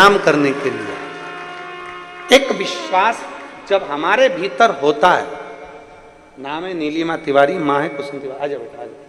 परिणाम करने के लिए। एक विश्वास जब हमारे भीतर होता है, नाम है नीलिमा तिवारी, माँ है कुसुम तिवारी। आजा बेटा आजा।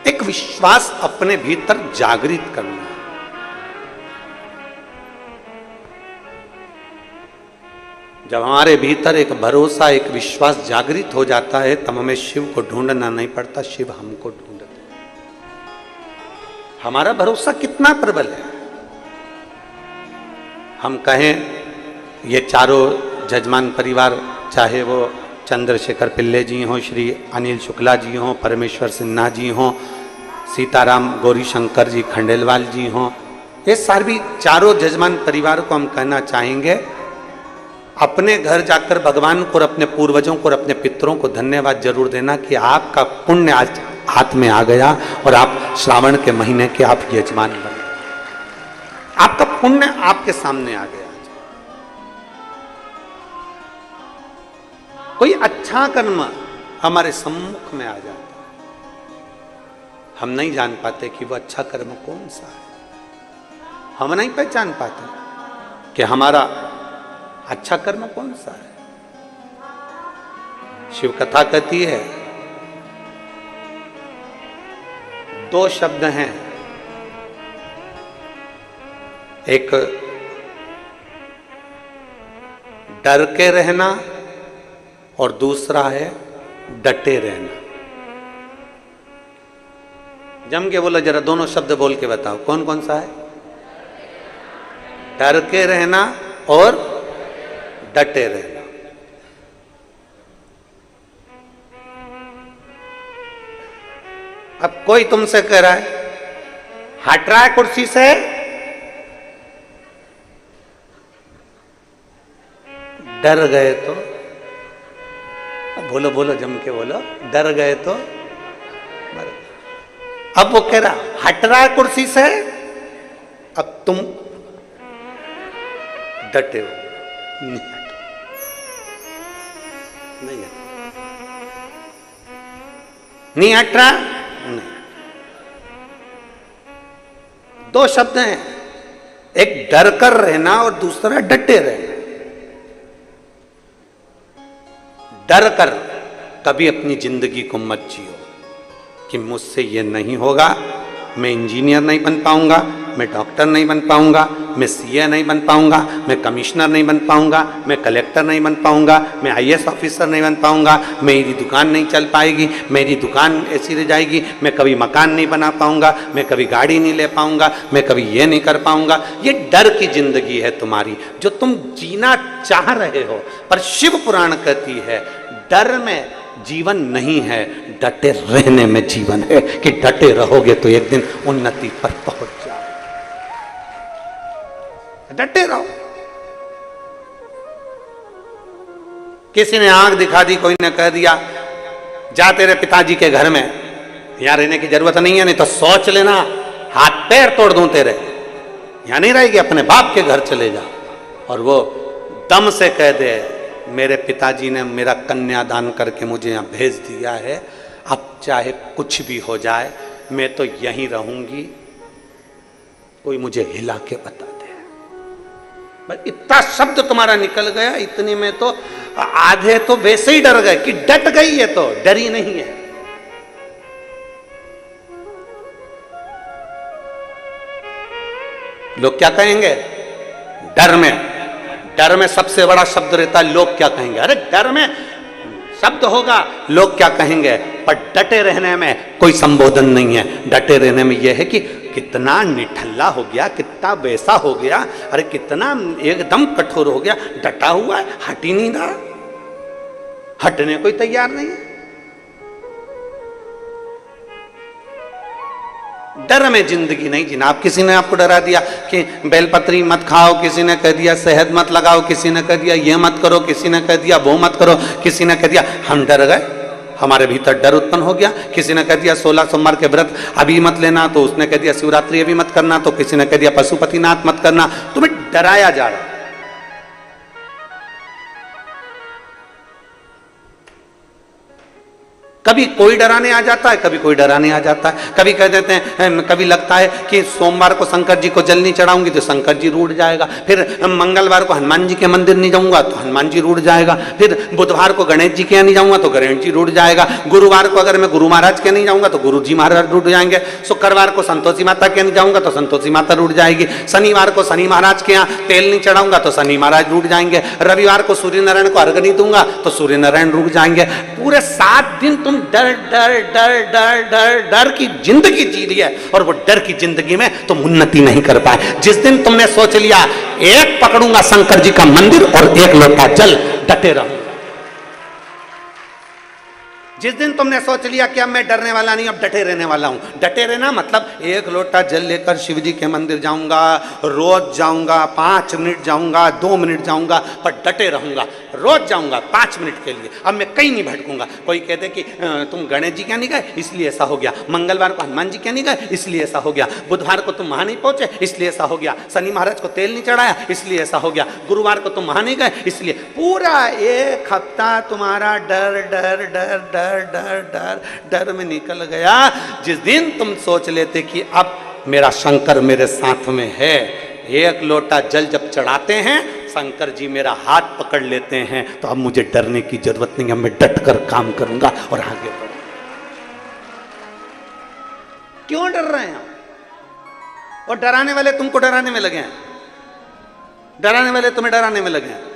एक विश्वास अपने भीतर जागृत करना। जब हमारे भीतर एक भरोसा, एक विश्वास जागृत हो जाता है, तब हमें शिव को ढूंढना नहीं पड़ता, शिव हमको ढूंढते हैं। हमारा भरोसा कितना प्रबल है। हम कहें ये चारों जजमान परिवार, चाहे वो चंद्रशेखर पिल्ले जी हों, श्री अनिल शुक्ला जी हों, परमेश्वर सिन्हा जी हों, सीताराम गौरी शंकर जी खंडेलवाल जी हों, ये सारी चारों जजमान परिवार को हम कहना चाहेंगे, अपने घर जाकर भगवान को और अपने पूर्वजों को और अपने पितरों को धन्यवाद जरूर देना कि आपका पुण्य आज हाथ में आ गया और आप श्रावण के महीने के आप यजमान बने। आपका पुण्य आपके सामने आ गया। कोई अच्छा कर्म हमारे सम्मुख में आ जाता है, हम नहीं जान पाते कि वो अच्छा कर्म कौन सा है। हम नहीं पहचान पाते कि हमारा अच्छा कर्म कौन सा है। शिव कथा कहती है, दो शब्द हैं, एक डर के रहना और दूसरा है डटे रहना। जम के बोलो जरा, दोनों शब्द बोल के बताओ कौन कौन सा है। डर के रहना और डटे रहना। अब कोई तुमसे कह रहा है हट रहा है कुर्सी से, डर गए तो, बोलो बोलो जम के बोलो, डर गए तो मर। अब वो कह रहा हट रहा है कुर्सी से, अब तुम डटे हो। नहीं हट रहा, नहीं। दो शब्द हैं, एक डर कर रहना और दूसरा डटे रहना। डर कर कभी अपनी जिंदगी को मत जियो कि मुझसे ये नहीं होगा, मैं इंजीनियर नहीं बन पाऊंगा, मैं डॉक्टर नहीं बन पाऊंगा, मैं सीए नहीं बन पाऊंगा, मैं कमिश्नर नहीं बन पाऊंगा, मैं कलेक्टर नहीं बन पाऊंगा, मैं आईएएस ऑफिसर नहीं बन पाऊंगा, मेरी दुकान नहीं चल पाएगी, मेरी दुकान ऐसी रह जाएगी, मैं कभी मकान नहीं बना पाऊंगा, मैं कभी गाड़ी नहीं ले पाऊंगा, मैं कभी ये नहीं कर पाऊंगा। ये डर की जिंदगी है तुम्हारी, जो तुम जीना चाह रहे हो। पर शिव पुराण कहती है डर में जीवन नहीं है, डटे रहने में जीवन है, कि डटे रहोगे तो एक दिन उन्नति पर पहुंच जाओ। डटे रहो। किसी ने आंख दिखा दी, कोई ने कह दिया जा तेरे पिताजी के घर में, यहां रहने की जरूरत नहीं है, नहीं तो सोच लेना हाथ पैर तोड़ दूं तेरे, यहां नहीं रहेगी, अपने बाप के घर चले जा। और वो दम से कह दे मेरे पिताजी ने मेरा कन्यादान करके मुझे यहाँ भेज दिया है, अब चाहे कुछ भी हो जाए मैं तो यहीं रहूंगी, कोई मुझे हिला के बता दे। बस इतना शब्द तुम्हारा निकल गया, इतने में तो आधे तो वैसे ही डर गए कि डट गई है, तो डरी नहीं है। लोग क्या कहेंगे डर में सबसे बड़ा शब्द रहता है लोग क्या कहेंगे। अरे डर में शब्द होगा लोग क्या कहेंगे, पर डटे रहने में कोई संबोधन नहीं है। डटे रहने में यह है कि कितना निठल्ला हो गया, कितना वैसा हो गया, अरे कितना एकदम कठोर हो गया, डटा हुआ है, हट ही नहीं रहा, हटने कोई तैयार नहीं है। डर में जिंदगी नहीं जीना। आप किसी ने आपको डरा दिया कि बेलपत्री मत खाओ, किसी ने कह दिया शहद मत लगाओ, किसी ने कह दिया ये मत करो, किसी ने कह दिया वो मत करो, किसी ने कह दिया, हम डर गए, हमारे भीतर डर उत्पन्न हो गया। किसी ने कह दिया 16 सोमवार के व्रत अभी मत लेना, तो उसने कह दिया शिवरात्रि अभी मत करना, तो किसी ने कह दिया पशुपतिनाथ मत करना। तुम्हें डराया जा रहा। कभी कोई डराने आ जाता है, कभी कोई डराने आ जाता है। कभी कह देते हैं, कभी लगता है कि सोमवार को शंकर जी को जल नहीं चढ़ाऊंगी तो शंकर जी रूठ जाएगा, फिर मंगलवार को हनुमान जी के मंदिर नहीं जाऊंगा तो हनुमान जी रूठ जाएगा, फिर बुधवार को गणेश जी के यहाँ नहीं जाऊंगा तो गणेश जी रूठ जाएगा, गुरुवार को अगर मैं गुरु महाराज के नहीं जाऊंगा तो गुरु जी महाराज रूठ जाएंगे, शुक्रवार को संतोषी माता के नहीं जाऊंगा तो संतोषी माता रूठ जाएगी, शनिवार को शनि महाराज के यहाँ तेल नहीं चढ़ाऊंगा तो शनि महाराज रूठ जाएंगे, रविवार को सूर्य नारायण को अर्घ नहीं दूंगा तो सूर्य नारायण रूठ जाएंगे। पूरे 7 दिन तुम डर डर डर डर डर डर की जिंदगी जी ली है, और वो डर की जिंदगी में तुम उन्नति नहीं कर पाए। जिस दिन तुमने सोच लिया एक पकड़ूंगा शंकर जी का मंदिर और एक लोटा जल, डटे रहूंगा। जिस दिन तुमने सोच लिया कि अब मैं डरने वाला नहीं, अब डटे रहने वाला हूं। डटे रहना मतलब एक लोटा जल लेकर शिव जी के मंदिर जाऊंगा, रोज जाऊंगा, 5 मिनट जाऊंगा, 2 मिनट जाऊंगा, पर डटे रहूंगा। रोज जाऊंगा 5 मिनट के लिए, अब मैं कहीं नहीं भटकूंगा। कोई कहते कि तुम गणेश जी क्या नहीं गए इसलिए ऐसा हो गया, मंगलवार को हनुमान जी क्या नहीं गए इसलिए ऐसा हो गया, बुधवार को तुम वहां नहीं पहुंचे इसलिए ऐसा हो गया, शनि महाराज को तेल नहीं चढ़ाया इसलिए ऐसा हो गया, गुरुवार को तुम वहां नहीं गए इसलिए। पूरा 1 हफ्ता तुम्हारा डर डर डर डर डर डर डर में निकल गया। जिस दिन तुम सोच लेते कि अब मेरा शंकर मेरे साथ में है, एक लोटा जल जब चढ़ाते हैं शंकर जी मेरा हाथ पकड़ लेते हैं, तो अब मुझे डरने की जरूरत नहीं है, मैं डट कर काम करूंगा और आगे बढ़ूंगा। क्यों डर रहे हैं? और डराने वाले तुमको डराने में लगे हैं, डराने वाले तुम्हें डराने में लगे हैं।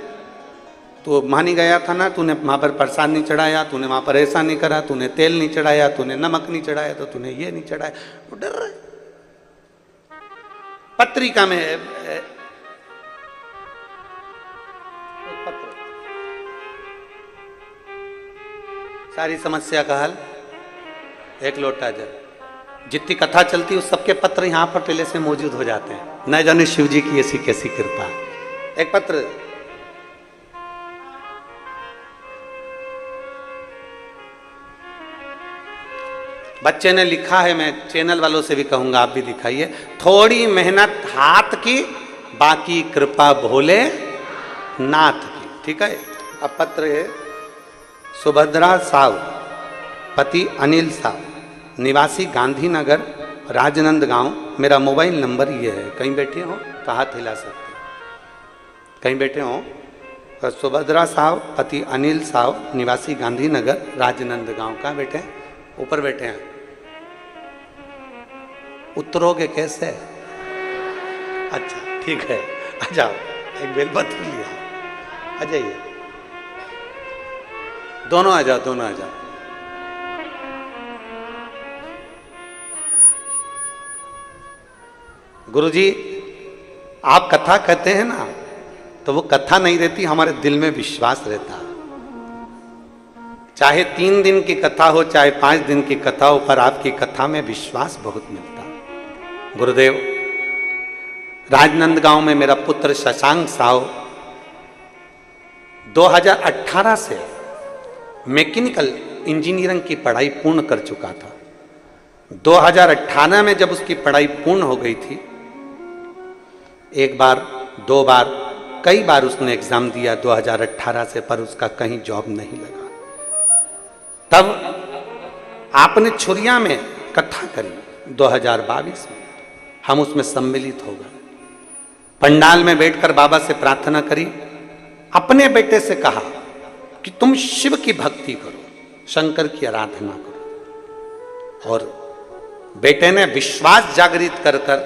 तो मानी गया था ना, तूने वहां पर प्रसाद नहीं चढ़ाया, तूने वहां पर ऐसा नहीं करा, तूने तेल नहीं चढ़ाया, तूने नमक नहीं चढ़ाया, तो तूने ये नहीं चढ़ाया, तो डर रहे। पत्रिका में सारी समस्या का हल एक लोटा जल। जितनी कथा चलती है उस सबके पत्र यहां पर पहले से मौजूद हो जाते हैं। न जाने शिव जी की ऐसी कैसी कृपा। एक पत्र बच्चे ने लिखा है, मैं चैनल वालों से भी कहूंगा आप भी दिखाइए। थोड़ी मेहनत हाथ की, बाकी कृपा भोले नाथ की। ठीक है। अब पत्र है सुभद्रा साव, पति अनिल साव, निवासी गांधीनगर राजनंद गांव। मेरा मोबाइल नंबर ये है। कहीं बैठे हो तो हाथ हिला सकते, कहीं बैठे हो तो सुभद्रा साव, पति अनिल साव, निवासी गांधीनगर राजनंद गांव। कहाँ बैठे हैं? ऊपर बैठे हैं। उतरोगे कैसे? अच्छा ठीक है, आ जाओ। एक बेलपत्र लिया, आ जाइए। दोनों आ जाओ, दोनों आ जाओ। गुरुजी आप कथा कहते हैं ना, तो वो कथा नहीं रहती, हमारे दिल में विश्वास रहता। चाहे 3 दिन की कथा हो, चाहे 5 दिन की कथा हो, पर आपकी कथा में विश्वास बहुत मिलता। गुरुदेव, राजनंदगांव में मेरा पुत्र शशांक साव 2018 से मैकेनिकल इंजीनियरिंग की पढ़ाई पूर्ण कर चुका था। 2018 में जब उसकी पढ़ाई पूर्ण हो गई थी, 1 बार 2 बार कई बार उसने एग्जाम दिया 2018 से, पर उसका कहीं जॉब नहीं लगा। तब आपने छुरिया में कथा करी 2022 में, हम उसमें सम्मिलित हो गए। पंडाल में बैठकर बाबा से प्रार्थना करी, अपने बेटे से कहा कि तुम शिव की भक्ति करो, शंकर की आराधना करो। और बेटे ने विश्वास जागृत कर कर,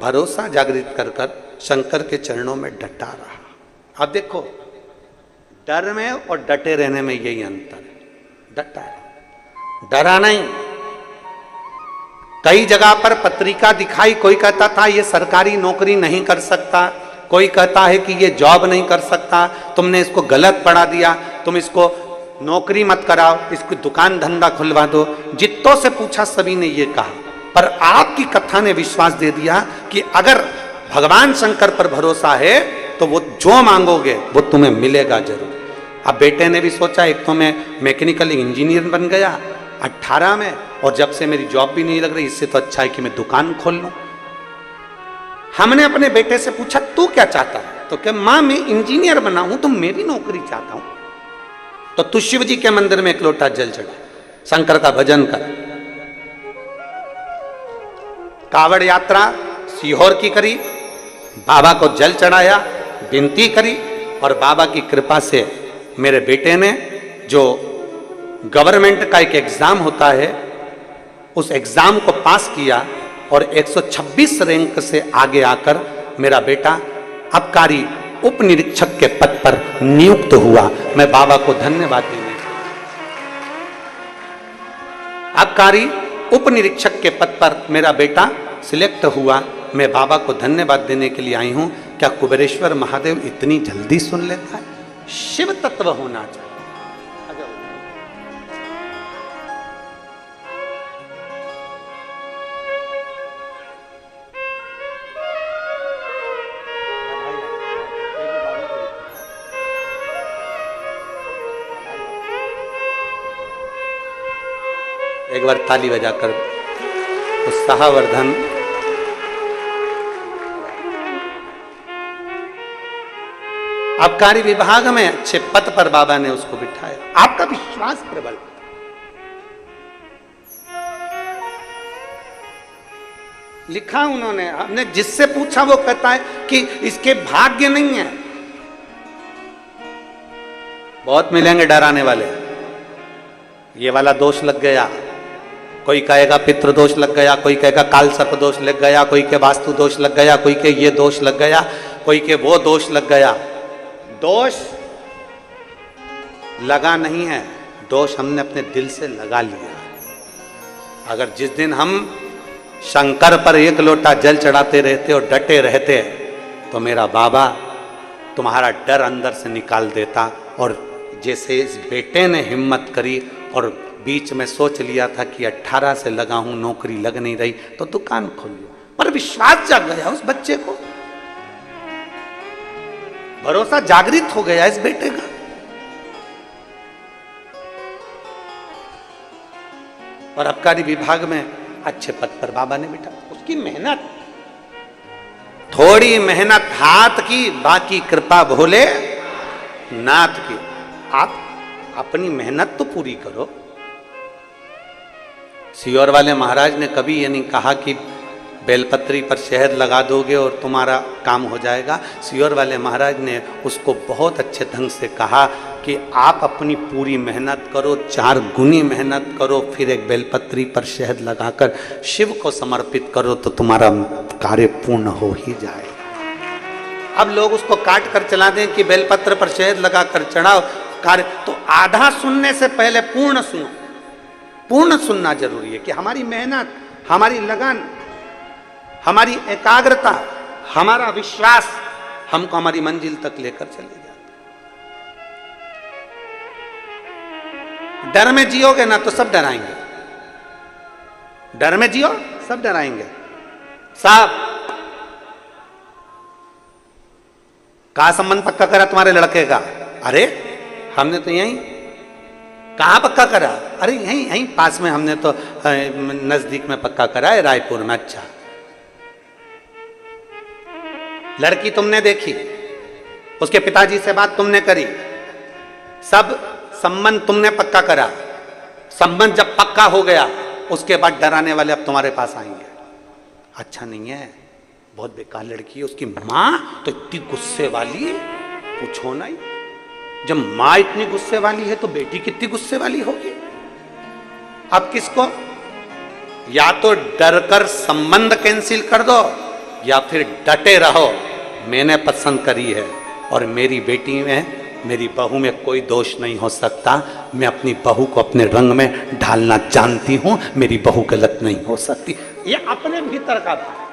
भरोसा जागृत कर कर शंकर के चरणों में डटा रहा। अब देखो, डर में और डटे रहने में यही अंतर है। डटा है, डरा नहीं। कई जगह पर पत्रिका दिखाई, कोई कहता था ये सरकारी नौकरी नहीं कर सकता, कोई कहता है कि ये जॉब नहीं कर सकता, तुमने इसको गलत पढ़ा दिया, तुम इसको नौकरी मत कराओ, इसको दुकान धंधा खुलवा दो। जितों से पूछा सभी ने ये कहा, पर आपकी कथा ने विश्वास दे दिया कि अगर भगवान शंकर पर भरोसा है तो वो जो मांगोगे वो तुम्हें मिलेगा जरूर। अब बेटे ने भी सोचा, एक तो मैं मैकेनिकल इंजीनियर बन गया 18 में, और जब से मेरी जॉब भी नहीं लग रही, इससे तो अच्छा है कि मैं दुकान खोल लूं। हमने अपने बेटे से पूछा तू क्या चाहता है, तो क्या मां मैं इंजीनियर बना हूं, तो मैं भी नौकरी चाहता हूं। तो तू शिव जी के मंदिर में एक लोटा जल चढ़ा, शंकर का भजन कर। कावड़ यात्रा सीहोर की करी, बाबा को जल चढ़ाया, विनती करी, और बाबा की कृपा से मेरे बेटे ने जो गवर्नमेंट का एक एग्जाम होता है उस एग्जाम को पास किया, और 126 रैंक से आगे आकर मेरा बेटा आबकारी उप निरीक्षक के पद पर नियुक्त हुआ। मैं बाबा को धन्यवाद देने, आबकारी उप निरीक्षक के पद पर मेरा बेटा सिलेक्ट हुआ। मैं बाबा को धन्यवाद देने के लिए आई हूं। क्या कुबेरेश्वर महादेव इतनी जल्दी सुन लेता है? शिव तत्व होना चाहिए। एक बार ताली बजाकर उत्साहवर्धन। आबकारी विभाग में अच्छे पद पर बाबा ने उसको बिठाया। आपका विश्वास प्रबल, लिखा उन्होंने, हमने जिससे पूछा वो कहता है कि इसके भाग्य नहीं है। बहुत मिलेंगे डराने वाले, ये वाला दोष लग गया, कोई कहेगा पितृ दोष लग गया, कोई कहेगा काल सर्प दोष लग गया, कोई के वास्तु दोष लग गया, कोई के ये दोष लग गया, कोई के वो दोष लग गया। दोष लगा नहीं है, दोष हमने अपने दिल से लगा लिया। अगर जिस दिन हम शंकर पर एक लोटा जल चढ़ाते रहते और डटे रहते, तो मेरा बाबा तुम्हारा डर अंदर से निकाल देता। और जैसे इस बेटे ने हिम्मत करी और बीच में सोच लिया था कि 18 से लगा हूं, नौकरी लग नहीं रही, तो दुकान खोल लो, पर विश्वास जाग गया उस बच्चे को, भरोसा जागृत हो गया इस बेटे का। और आबकारी विभाग में अच्छे पद पर बाबा ने बिठा। उसकी मेहनत, थोड़ी मेहनत हाथ की, बाकी कृपा भोले नाथ की। आप अपनी मेहनत तो पूरी करो। सीहोर वाले महाराज ने कभी ये नहीं कहा कि बेलपत्री पर शहद लगा दोगे और तुम्हारा काम हो जाएगा। सीहोर वाले महाराज ने उसको बहुत अच्छे ढंग से कहा कि आप अपनी पूरी मेहनत करो, 4 गुनी मेहनत करो, फिर एक बेलपत्री पर शहद लगाकर शिव को समर्पित करो, तो तुम्हारा कार्य पूर्ण हो ही जाएगा। अब लोग उसको काट कर चला दें कि बेलपत्र पर शहद लगाकर चढ़ाओ कार्य, तो आधा सुनने से पहले पूर्ण सुनो। पूर्ण सुनना जरूरी है कि हमारी मेहनत, हमारी लगन, हमारी एकाग्रता, हमारा विश्वास हमको हमारी मंजिल तक लेकर चले जाते। डर में जियोगे ना तो सब डराएंगे, डर में जियो सब डराएंगे। साहब कहा संबंध पक्का करा तुम्हारे लड़के का? अरे हमने तो यहीं। कहाँ पक्का करा? अरे यहीं यहीं पास में, हमने तो नजदीक में पक्का करा है, रायपुर में। अच्छा, लड़की तुमने देखी, उसके पिताजी से बात तुमने करी, सब संबंध तुमने पक्का करा। संबंध जब पक्का हो गया उसके बाद डराने वाले अब तुम्हारे पास आएंगे। अच्छा नहीं है, बहुत बेकार लड़की है। उसकी मां तो इतनी गुस्से वाली, पूछो नहीं। जब मां इतनी गुस्से वाली है तो बेटी कितनी गुस्से वाली होगी। अब किसको? या तो डर कर संबंध कैंसिल कर दो, या फिर डटे रहो, मैंने पसंद करी है और मेरी बेटी में, मेरी बहू में कोई दोष नहीं हो सकता। मैं अपनी बहू को अपने रंग में ढालना जानती हूं, मेरी बहू गलत नहीं हो सकती। ये अपने भीतर का भाव।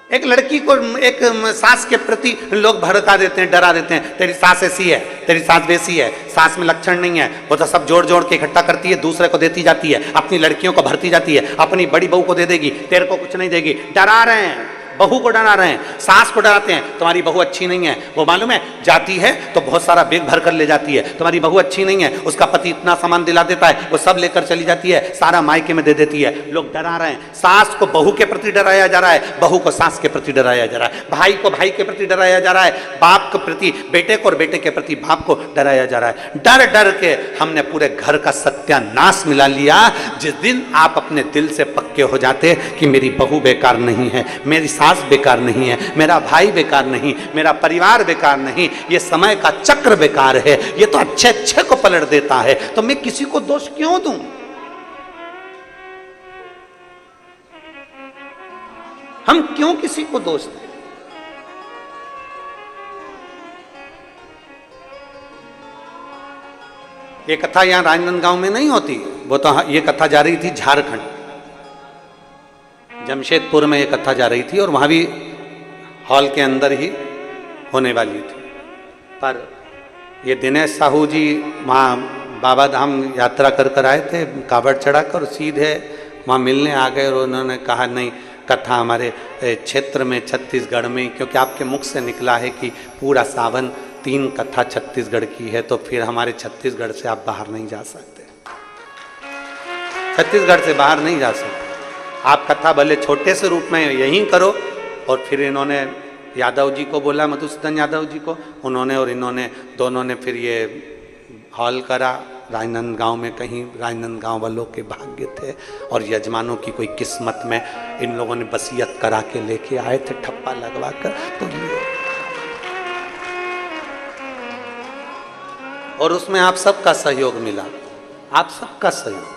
एक लड़की को, एक सास के प्रति लोग भड़का देते हैं, डरा देते हैं, तेरी सास ऐसी है, तेरी सास वैसी है, सास में लक्षण नहीं है, वो तो सब जोड़ जोड़ के इकट्ठा करती है, दूसरे को देती जाती है, अपनी लड़कियों को भरती जाती है, अपनी बड़ी बहू को दे देगी, तेरे को कुछ नहीं देगी। डरा रहे हैं, बहू को डरा रहे हैं, सास को डराते हैं, तुम्हारी बहू अच्छी नहीं है, वो मालूम है जाती है तो बहुत सारा बैग भर कर ले जाती है, तुम्हारी बहू अच्छी नहीं है, उसका पति इतना सामान दिला देता है, वो सब लेकर चली जाती है, सारा मायके में दे देती है। लोग डरा रहे हैं, सास को बहू के प्रति डराया जा रहा है, बहू को सास के प्रति डराया जा रहा है, भाई को भाई के प्रति डराया जा रहा है, बाप के प्रति बेटे को और बेटे के प्रति बाप को डराया जा रहा है। डर डर के हमने पूरे घर का सत्यानाश मिला लिया। जिस दिन आप अपने दिल से पक्के हो जाते कि मेरी बहू बेकार नहीं है, मेरी सास बेकार नहीं है, मेरा भाई बेकार नहीं, मेरा परिवार बेकार नहीं, ये समय का चक्र बेकार है, ये तो अच्छे अच्छे को पलट देता है, तो मैं किसी को दोष क्यों दूं? हम क्यों किसी को दोष दें? ये कथा यहां राजनांदगांव में नहीं होती, वो तो ये कथा जा रही थी झारखंड, जमशेदपुर में ये कथा जा रही थी और वहां भी हॉल के अंदर ही होने वाली थी। पर ये दिनेश साहू जी वहाँ बाबा धाम यात्रा कर कर आए थे, कावड़ चढ़ाकर सीधे वहाँ मिलने आ गए और उन्होंने कहा नहीं, कथा हमारे क्षेत्र में छत्तीसगढ़ में, क्योंकि आपके मुख से निकला है कि पूरा सावन 3 कथा छत्तीसगढ़ की है, तो फिर हमारे छत्तीसगढ़ से आप बाहर नहीं जा सकते, छत्तीसगढ़ से बाहर नहीं जा सकते, आप कथा भले छोटे से रूप में यहीं करो। और फिर इन्होंने यादव जी को बोला, मधुसूदन यादव जी को, उन्होंने और इन्होंने दोनों ने फिर ये हॉल करा राजनांदगांव में। कहीं राजनांदगांव वालों के भाग्य थे और यजमानों की कोई किस्मत में, इन लोगों ने बसियत करा के लेके आए थे ठप्पा लगवा कर, तो और उसमें आप सबका सहयोग मिला, आप सबका सहयोग,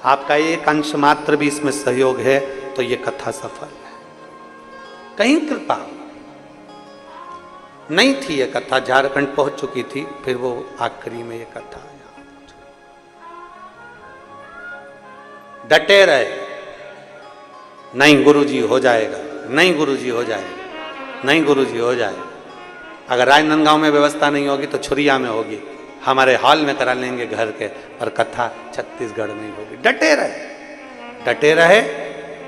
आपका एक अंश मात्र भी इसमें सहयोग है तो ये कथा सफल है। कहीं कृपा नहीं थी, ये कथा झारखंड पहुंच चुकी थी, फिर वो आखिरी में ये कथा आया। डटे रहे, नहीं गुरुजी हो जाएगा, नहीं गुरुजी हो जाएगा, नहीं गुरुजी हो जाएगा। अगर राजनांदगांव में व्यवस्था नहीं होगी तो छुरिया में होगी, हमारे हॉल में करा लेंगे घर के, पर कथा छत्तीसगढ़ में ही होगी। डटे रहे, डटे रहे।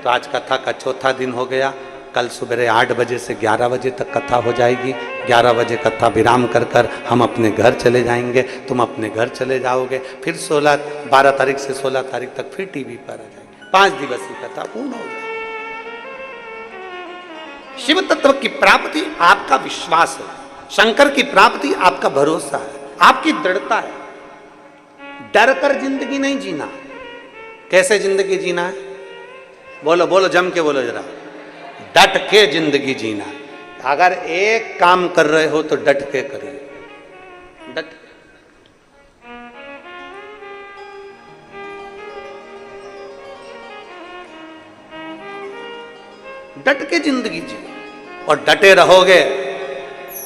तो आज कथा का चौथा दिन हो गया। कल सुबह 8 बजे से 11 बजे तक कथा हो जाएगी। 11 बजे कथा विराम कर कर हम अपने घर चले जाएंगे, तुम अपने घर चले जाओगे। फिर 12 तारीख से 16 तारीख तक फिर टीवी पर आ जाएगी। 5 दिवसीय कथा पूर्ण हो जाएगी। शिव तत्व की प्राप्ति आपका विश्वास है, शंकर की प्राप्ति आपका भरोसा है, आपकी दृढ़ता है। डर कर जिंदगी नहीं जीना। कैसे जिंदगी जीना है? बोलो बोलो, जम के बोलो जरा। डट के जिंदगी जीना। अगर एक काम कर रहे हो तो डट के करिए, डट। डट के जिंदगी जिए और डटे रहोगे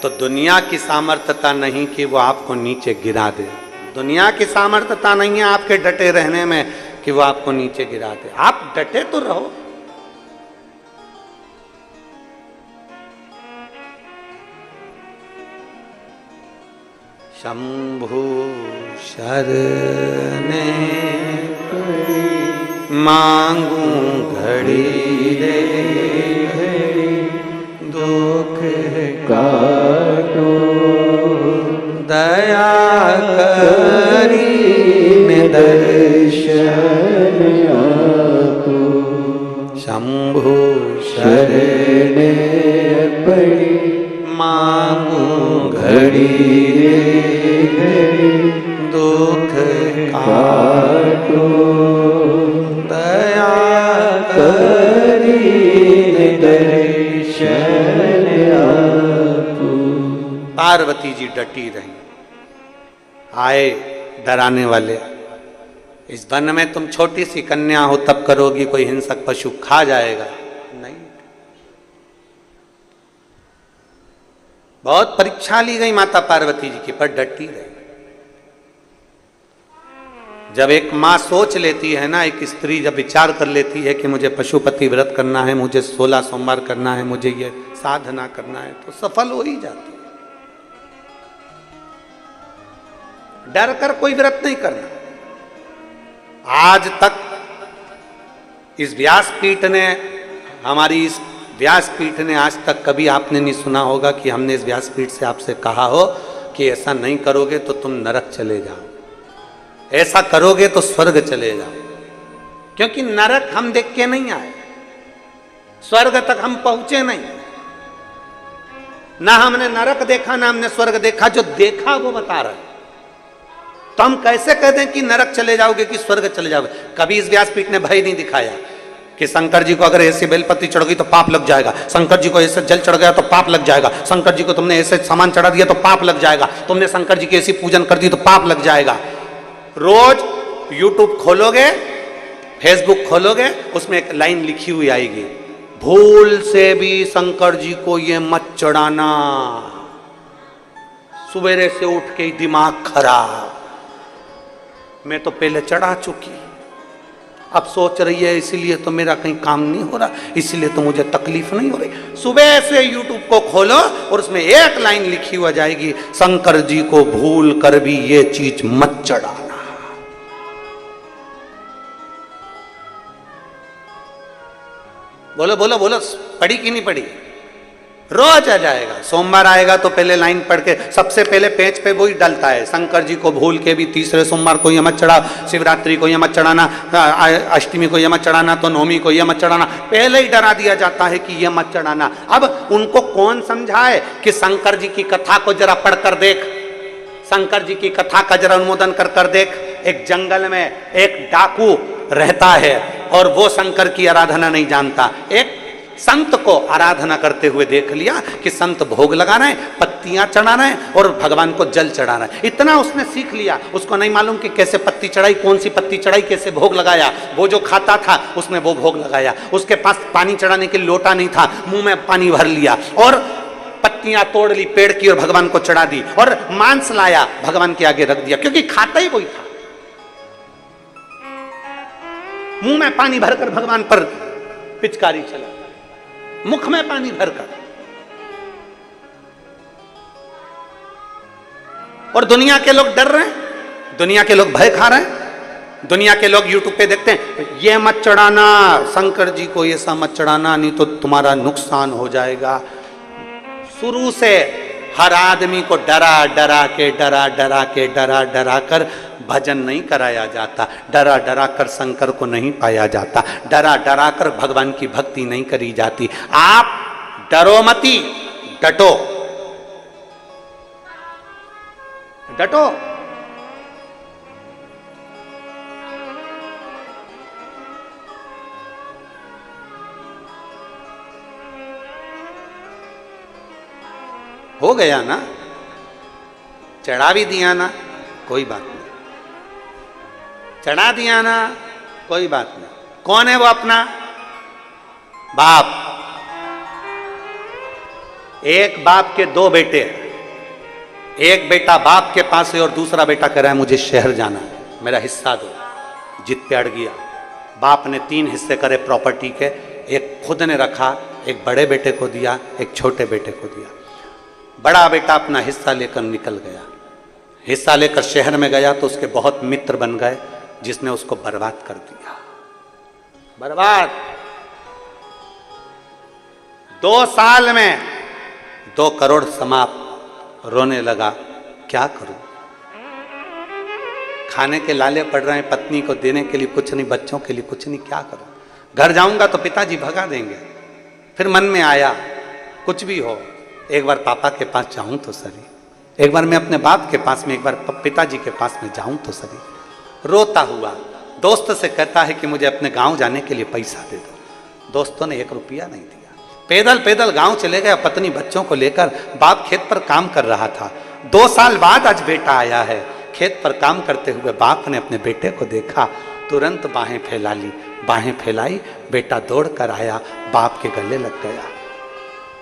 तो दुनिया की सामर्थ्यता नहीं कि वो आपको नीचे गिरा दे। दुनिया की सामर्थ्यता नहीं है आपके डटे रहने में कि वो आपको नीचे गिरा दे। आप डटे तो रहो। शंभु शरणे मांगू घड़ी रे दुख काटो दया करी दर्शन आपो। शंभु शरणे पड़ी मांगू घड़ी दुख काटो दया करी दर्शन आपो। पार्वती जी डटी रही। आए डराने वाले, इस वन में तुम छोटी सी कन्या हो तब करोगी, कोई हिंसक पशु खा जाएगा नहीं। बहुत परीक्षा ली गई माता पार्वती जी की, पर डटी रही। जब एक माँ सोच लेती है ना, एक स्त्री जब विचार कर लेती है कि मुझे पशुपति व्रत करना है, मुझे 16 सोमवार करना है, मुझे ये साधना करना है, तो सफल हो ही जाती है। डर कर कोई व्रत नहीं करना। आज तक इस व्यासपीठ ने, हमारी इस व्यासपीठ ने आज तक कभी आपने नहीं सुना होगा कि हमने इस व्यासपीठ से आपसे कहा हो कि ऐसा नहीं करोगे तो तुम नरक चले जाओ, ऐसा करोगे तो स्वर्ग चले जाओ। क्योंकि नरक हम देख के नहीं आए, स्वर्ग तक हम पहुंचे नहीं, ना हमने नरक देखा ना हमने स्वर्ग देखा। जो देखा वो बता रहे हैं, तो हम कैसे कह दें कि नरक चले जाओगे कि स्वर्ग चले जाओगे। कभी इस व्यासपीठ ने भय नहीं दिखाया कि शंकर जी को अगर ऐसे बेलपत्ती चढ़ गई तो पाप लग जाएगा, शंकर जी को ऐसे जल चढ़ गया तो पाप लग जाएगा, शंकर जी को तुमने ऐसे सामान चढ़ा दिया तो पाप लग जाएगा, तुमने शंकर जी की ऐसी पूजन कर दी तो पाप लग जाएगा। रोज यूट्यूब खोलोगे, फेसबुक खोलोगे, उसमें एक लाइन लिखी हुई आएगी, भूल से भी शंकर जी को ये मत चढ़ाना, सवेरे से उठ के दिमाग खराब, मैं तो पहले चढ़ा चुकी, अब सोच रही है इसीलिए तो मेरा कहीं काम नहीं हो रहा, इसीलिए तो मुझे तकलीफ नहीं हो रही। सुबह से यूट्यूब को खोलो और उसमें एक लाइन लिखी हुई जाएगी, शंकर जी को भूल कर भी ये चीज मत चढ़ाना। बोलो बोलो बोलो, पढ़ी कि नहीं पढ़ी? रोज आ जाएगा। सोमवार आएगा तो पहले लाइन पढ़ के सबसे पहले पेज पे वही डलता है, शंकर जी को भूल के भी तीसरे सोमवार को ये मत चढ़ाओ, शिवरात्रि को ये मत चढ़ाना, अष्टमी को ये मत चढ़ाना, तो नवमी को ये मत चढ़ाना, पहले ही डरा दिया जाता है कि ये मत चढ़ाना। अब उनको कौन समझाए कि शंकर जी की कथा को जरा पढ़कर देख, शंकर जी की कथा का जरा अनुमोदन कर कर देख। एक जंगल में एक डाकू रहता है और वो शंकर की आराधना नहीं जानता। एक संत को आराधना करते हुए देख लिया कि संत भोग लगा रहे हैं, पत्तियां चढ़ा रहे हैं और भगवान को जल चढ़ा रहे हैं। इतना उसने सीख लिया, उसको नहीं मालूम कि कैसे पत्ती चढ़ाई, कौन सी पत्ती चढ़ाई, कैसे भोग लगाया। वो जो खाता था उसने वो भोग लगाया, उसके पास पानी चढ़ाने के लिए लोटा नहीं था, मुंह में पानी भर लिया और पत्तियां तोड़ ली पेड़ की और भगवान को चढ़ा दी, और मांस लाया भगवान के आगे रख दिया, क्योंकि खाता ही वही था। मुंह में पानी भरकर भगवान पर पिचकारी चला, मुख में पानी भरकर। और दुनिया के लोग डर रहे हैं, दुनिया के लोग भय खा रहे हैं, दुनिया के लोग यूट्यूब पे देखते हैं, ये मत चढ़ाना शंकर जी को, ये सब मत चढ़ाना नहीं तो तुम्हारा नुकसान हो जाएगा। शुरू से हर आदमी को डरा डरा कर भजन नहीं कराया जाता, डरा डरा कर शंकर को नहीं पाया जाता, डरा डरा कर भगवान की भक्ति नहीं करी जाती। आप डरो मती, डटो डटो। हो गया ना, चढ़ा भी दिया ना, कोई बात नहीं, चढ़ा दिया ना, कोई बात नहीं। कौन है वो अपना? बाप। एक बाप के दो बेटे हैं, एक बेटा बाप के पास है और दूसरा बेटा कह रहा है मुझे शहर जाना है, मेरा हिस्सा दो। जिद पे अड़ गया। बाप ने 3 हिस्से करे प्रॉपर्टी के, एक खुद ने रखा, एक बड़े बेटे को दिया, एक छोटे बेटे को दिया। बड़ा बेटा अपना हिस्सा लेकर निकल गया, हिस्सा लेकर शहर में गया तो उसके बहुत मित्र बन गए, जिसने उसको बर्बाद कर दिया, बर्बाद। 2 साल में 2 करोड़ समाप्त। रोने लगा, क्या करूं, खाने के लाले पड़ रहे हैं, पत्नी को देने के लिए कुछ नहीं, बच्चों के लिए कुछ नहीं, क्या करूं। घर जाऊंगा तो पिताजी भगा देंगे। फिर मन में आया कुछ भी हो, एक बार पापा के पास जाऊं तो सही, एक बार मैं अपने बाप के पास में, एक बार पिताजी के पास में जाऊं तो सही। रोता हुआ दोस्त से कहता है कि मुझे अपने गांव जाने के लिए पैसा दे दो। दोस्तों ने 1 रुपया नहीं दिया। पैदल पैदल गांव चले गया, पत्नी बच्चों को लेकर। बाप खेत पर काम कर रहा था। 2 साल बाद आज बेटा आया है। खेत पर काम करते हुए बाप ने अपने बेटे को देखा, तुरंत बाहें फैला ली, बाहें फैलाई, बेटा दौड़ कर आया, बाप के गले लग गया।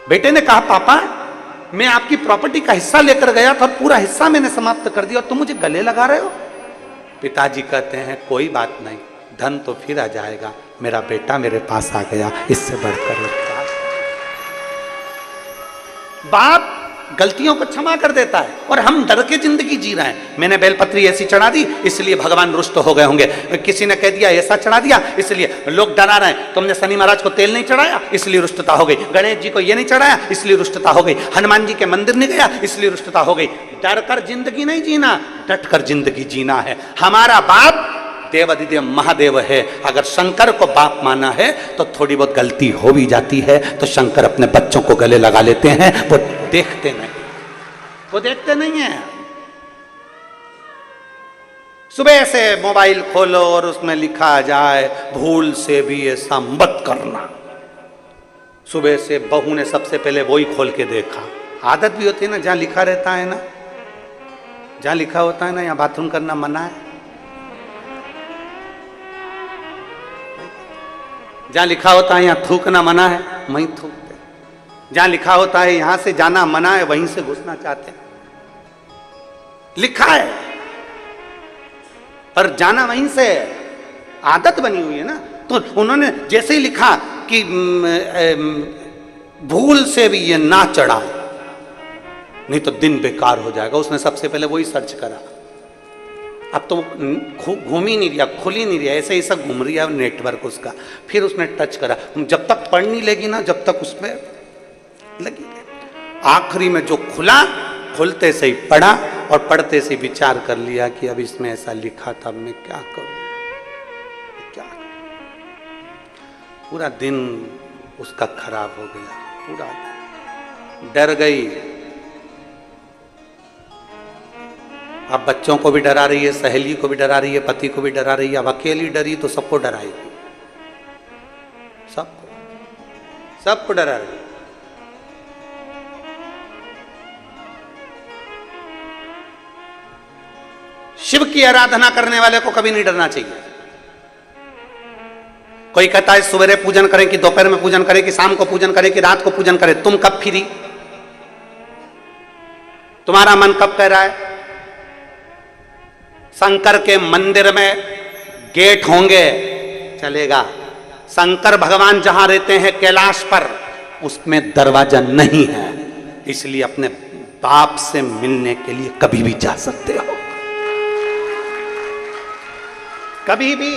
बेटे ने कहा, पापा मैं आपकी प्रॉपर्टी का हिस्सा लेकर गया था, पूरा हिस्सा मैंने समाप्त कर दिया और तुम मुझे गले लगा रहे हो। पिताजी कहते हैं, कोई बात नहीं, धन तो फिर आ जाएगा, मेरा बेटा मेरे पास आ गया, इससे बढ़कर क्या। बाप गलतियों को क्षमा कर देता है और हम डर के जिंदगी जी रहे हैं। मैंने बेलपत्री ऐसी चढ़ा दी इसलिए भगवान रुष्ट हो गए होंगे, किसी ने कह दिया ऐसा चढ़ा दिया इसलिए लोग डरा रहे हैं, तुमने शनि महाराज को तेल नहीं चढ़ाया इसलिए रुष्टता हो गई, गणेश जी को ये नहीं चढ़ाया इसलिए रुष्टता हो गई, हनुमान जी के मंदिर नहीं गया इसलिए रुष्टता हो गई। डर कर जिंदगी नहीं जीना, डट कर जिंदगी जीना है। हमारा बाप देवाधिदेव महादेव है, अगर शंकर को बाप माना है तो थोड़ी बहुत गलती हो भी जाती है तो शंकर अपने बच्चों को गले लगा लेते हैं, वो देखते नहीं, वो देखते नहीं है। सुबह से मोबाइल खोलो और उसमें लिखा जाए भूल से भी ऐसा मत करना। सुबह से बहू ने सबसे पहले वही खोल के देखा। आदत भी होती है ना, जहां लिखा रहता है ना, जहां लिखा होता है ना यहाँ बाथरूम करना मना है, जहां लिखा होता है यहाँ थूकना मना है, वहीं थूकते। जहां लिखा होता है यहां से जाना मना है, वहीं से घुसना चाहते हैं। लिखा है पर जाना वहीं से, आदत बनी हुई है ना। तो उन्होंने जैसे ही लिखा कि भूल से भी ये ना चढ़ा नहीं तो दिन बेकार हो जाएगा, उसने सबसे पहले वही सर्च करा। अब तो घूम ही नहीं रहा, खुल ही नहीं रहा, ऐसे ही सब घूम रहा है नेटवर्क उसका। फिर उसने टच करा, जब तक पढ़ नहीं लेगी ना जब तक उसमें लगी। आखिरी में जो खुला, खुलते से ही पढ़ा और पढ़ते से विचार कर लिया कि अब इसमें ऐसा लिखा था, अब मैं क्या करूं, क्या। पूरा दिन उसका खराब हो गया, पूरा डर गई। अब बच्चों को भी डरा रही है, सहेली को भी डरा रही है, पति को भी डरा रही है। अब अकेली डरी तो सबको डराएगी, सबको डरा रही है। शिव की आराधना करने वाले को कभी नहीं डरना चाहिए। कोई कहता है सवेरे पूजन करें कि दोपहर में पूजन करें कि शाम को पूजन करें कि रात को पूजन करें, तुम कब फ्री, तुम्हारा मन कब कह रहा है। शंकर के मंदिर में गेट होंगे चलेगा, शंकर भगवान जहां रहते हैं कैलाश पर, उसमें दरवाजा नहीं है, इसलिए अपने बाप से मिलने के लिए कभी भी जा सकते हो, कभी भी।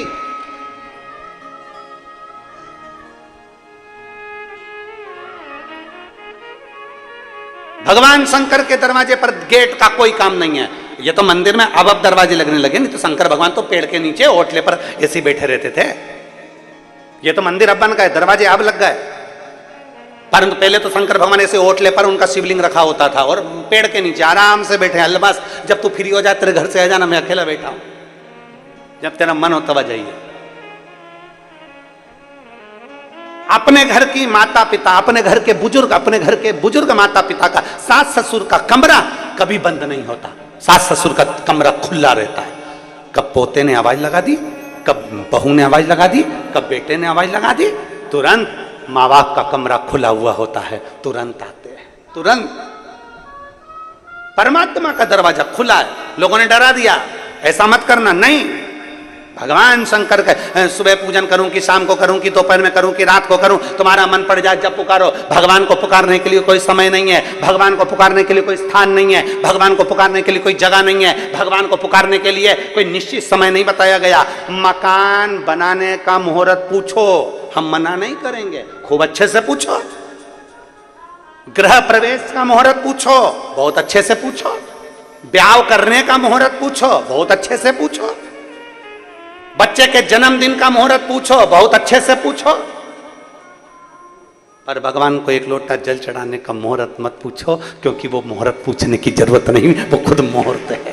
भगवान शंकर के दरवाजे पर गेट का कोई काम नहीं है। ये तो मंदिर में अब दरवाजे लगने लगे, नहीं तो शंकर भगवान तो पेड़ के नीचे ओटले पर ऐसे बैठे रहते थे। ये तो मंदिर अब बन गए, दरवाजे अब लग गए, परंतु पहले तो शंकर भगवान ऐसे ओटले पर उनका शिवलिंग रखा होता था और पेड़ के नीचे आराम से बैठे हैं। बस जब तू फ्री हो जाए तेरे घर से आ जाना, मैं अकेला बैठा हूं, जब तेरा मन हो तब आ जाइए। अपने घर की माता पिता, अपने घर के बुजुर्ग माता पिता का, सास ससुर का कमरा कभी बंद नहीं होता, सास ससुर का कमरा खुला रहता है। कब पोते ने आवाज लगा दी, कब बहू ने आवाज लगा दी, कब बेटे ने आवाज लगा दी, तुरंत माँ बाप का कमरा खुला हुआ होता है, तुरंत आते हैं, तुरंत। परमात्मा का दरवाजा खुला है, लोगों ने डरा दिया ऐसा मत करना, नहीं। भगवान शंकर का सुबह पूजन करूं कि शाम को करूं कि दोपहर में करूं कि रात को करूं, तुम्हारा मन पड़ जाए जब पुकारो। भगवान को पुकारने के लिए कोई समय नहीं है, भगवान को पुकारने के लिए कोई स्थान नहीं है, भगवान को पुकारने के लिए कोई जगह नहीं है, भगवान को पुकारने के लिए कोई निश्चित समय नहीं बताया गया। मकान बनाने का मुहूर्त पूछो, हम मना नहीं करेंगे, खूब अच्छे से पूछो। गृह प्रवेश का मुहूर्त पूछो, बहुत अच्छे से पूछो। ब्याह करने का मुहूर्त पूछो, बहुत अच्छे से पूछो। बच्चे के जन्मदिन का मुहूर्त पूछो, बहुत अच्छे से पूछो। पर भगवान को एक लोटा जल चढ़ाने का मुहूर्त मत पूछो, क्योंकि वो मुहूर्त पूछने की जरूरत नहीं, वो खुद मुहूर्त है।